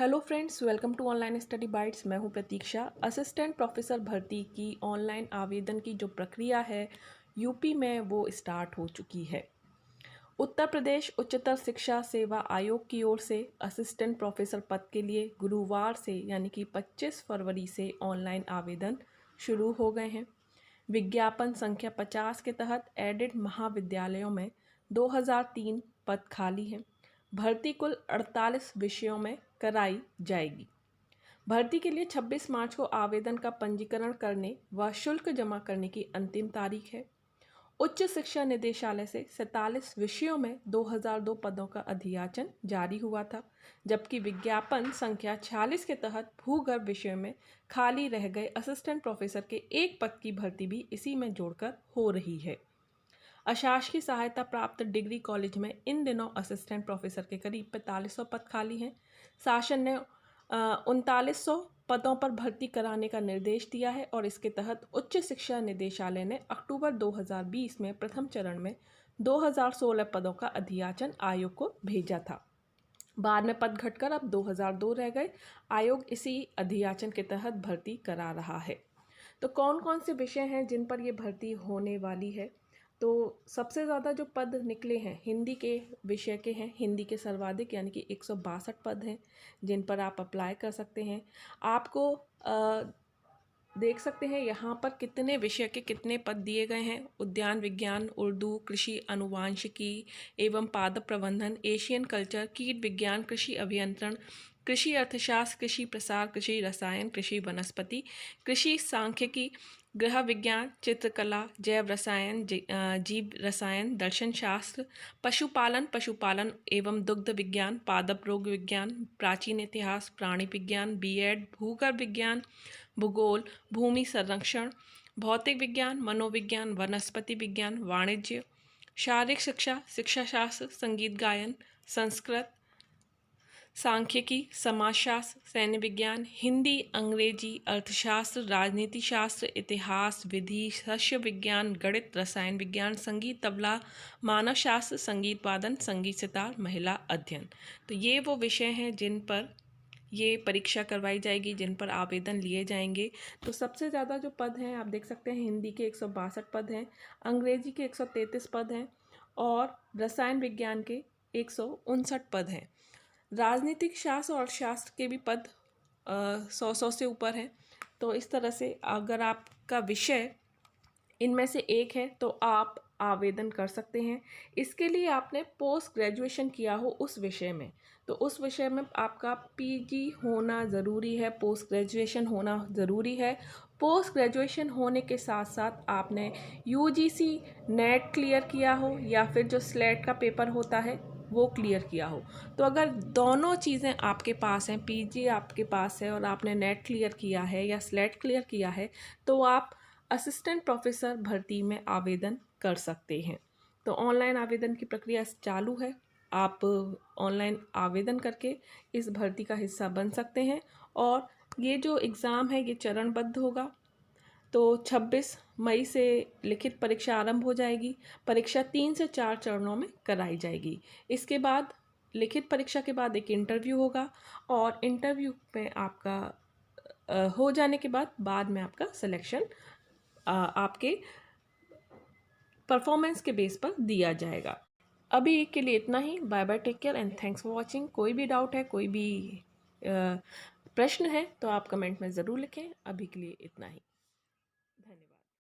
Hello friends, welcome to Online Study Bytes. मैं हूं प्रतीक्षा। Assistant professor भर्ती की ऑनलाइन आवेदन की जो प्रक्रिया है यूपी में वो स्टार्ट हो चुकी है। उत्तर प्रदेश उच्चतर शिक्षा सेवा आयोग की ओर से असिस्टेंट प्रोफेसर पद के लिए गुरुवार से यानी कि 25 फरवरी से ऑनलाइन आवेदन शुरू हो गए हैं। विज्ञापन संख्या 50 के तहत एडेड महाविद्यालयों में 2003 पद खाली हैं। भर्ती कुल 48 विषयों में कराई जाएगी। भर्ती के लिए 26 मार्च को आवेदन का पंजीकरण करने व शुल्क जमा करने की अंतिम तारीख है। उच्च शिक्षा निदेशालय से 47 विषयों में 2002 पदों का अधियाचन जारी हुआ था, जबकि विज्ञापन संख्या 46 के तहत भूगर्भ विषय में खाली रह गए असिस्टेंट प्रोफेसर के एक पद की भर्ती भी इसी में जोड़कर हो रही है। अशासकीय सहायता प्राप्त डिग्री कॉलेज में इन दिनों असिस्टेंट प्रोफेसर के करीब 4500 पद खाली हैं। शासन ने 3900 पदों पर भर्ती कराने का निर्देश दिया है और इसके तहत उच्च शिक्षा निदेशालय ने अक्टूबर 2020 में प्रथम चरण में 2016 पदों का अधियाचन आयोग को भेजा था। बाद में पद घटकर अब 2002 रह गए। आयोग इसी अधियाचन के तहत भर्ती करा रहा है। तो कौन कौन से विषय हैं जिन पर ये भर्ती होने वाली है? तो सबसे ज़्यादा जो पद निकले हैं हिंदी के विषय के हैं। हिंदी के सर्वाधिक यानी कि 162 पद हैं जिन पर आप अप्लाई कर सकते हैं। आपको देख सकते हैं यहाँ पर कितने विषय के कितने पद दिए गए हैं। उद्यान विज्ञान, उर्दू, कृषि अनुवांशिकी एवं पादप प्रबंधन, एशियन कल्चर, कीट विज्ञान, कृषि अभियंत्रण, कृषि अर्थशास्त्र, कृषि प्रसार, कृषि रसायन, कृषि वनस्पति, कृषि सांख्यिकी, गृह विज्ञान, चित्रकला, जैव रसायन, जीव रसायन, दर्शन शास्त्र, पशुपालन एवं दुग्ध विज्ञान, पादप रोग विज्ञान, प्राचीन इतिहास, प्राणी विज्ञान, बीएड, भूगर्भ विज्ञान, भूगोल, भूमि संरक्षण, भौतिक विज्ञान, मनोविज्ञान, वनस्पति विज्ञान, वाणिज्य, शारीरिक शिक्षा, शिक्षा शास्त्र, संगीत गायन, संस्कृत, सांख्यिकी, समाजशास्त्र, सैन्य विज्ञान, हिंदी, अंग्रेजी, अर्थशास्त्र, राजनीति शास्त्र, इतिहास, विधि, शस्य विज्ञान, गणित, रसायन विज्ञान, संगीत तबला, मानव शास्त्र, संगीत वादन, संगीत सितार, महिला अध्ययन। तो ये वो विषय हैं जिन पर ये परीक्षा करवाई जाएगी, जिन पर आवेदन लिए जाएंगे। तो सबसे ज़्यादा जो पद हैं आप देख सकते हैं, हिंदी के 162 पद हैं, अंग्रेजी के 133 पद हैं और रसायन विज्ञान के 159 पद हैं। राजनीतिक शास्त्र और शास्त्र के भी पद 100 से ऊपर हैं। तो इस तरह से अगर आपका विषय इनमें से एक है तो आप आवेदन कर सकते हैं। इसके लिए आपने पोस्ट ग्रेजुएशन किया हो उस विषय में, तो उस विषय में आपका पीजी होना ज़रूरी है, पोस्ट ग्रेजुएशन होना ज़रूरी है। पोस्ट ग्रेजुएशन होने के साथ साथ आपने यूजीसी नेट क्लियर किया हो या फिर जो स्लेट का पेपर होता है वो क्लियर किया हो। तो अगर दोनों चीज़ें आपके पास हैं, पीजी आपके पास है और आपने नेट क्लियर किया है या स्लेट क्लियर किया है, तो आप असिस्टेंट प्रोफेसर भर्ती में आवेदन कर सकते हैं। तो ऑनलाइन आवेदन की प्रक्रिया चालू है। आप ऑनलाइन आवेदन करके इस भर्ती का हिस्सा बन सकते हैं और ये जो एग्ज़ाम है ये चरणबद्ध होगा। तो 26 मई से लिखित परीक्षा आरंभ हो जाएगी। परीक्षा 3 से 4 चरणों में कराई जाएगी। इसके बाद लिखित परीक्षा के बाद एक इंटरव्यू होगा और इंटरव्यू में आपका हो जाने के बाद में आपका सिलेक्शन आपके परफॉर्मेंस के बेस पर दिया जाएगा। अभी के लिए इतना ही। Bye bye, take care and thanks for watching. कोई भी डाउट है, कोई भी प्रश्न है तो आप कमेंट में ज़रूर लिखें। अभी के लिए इतना ही। धन्यवाद।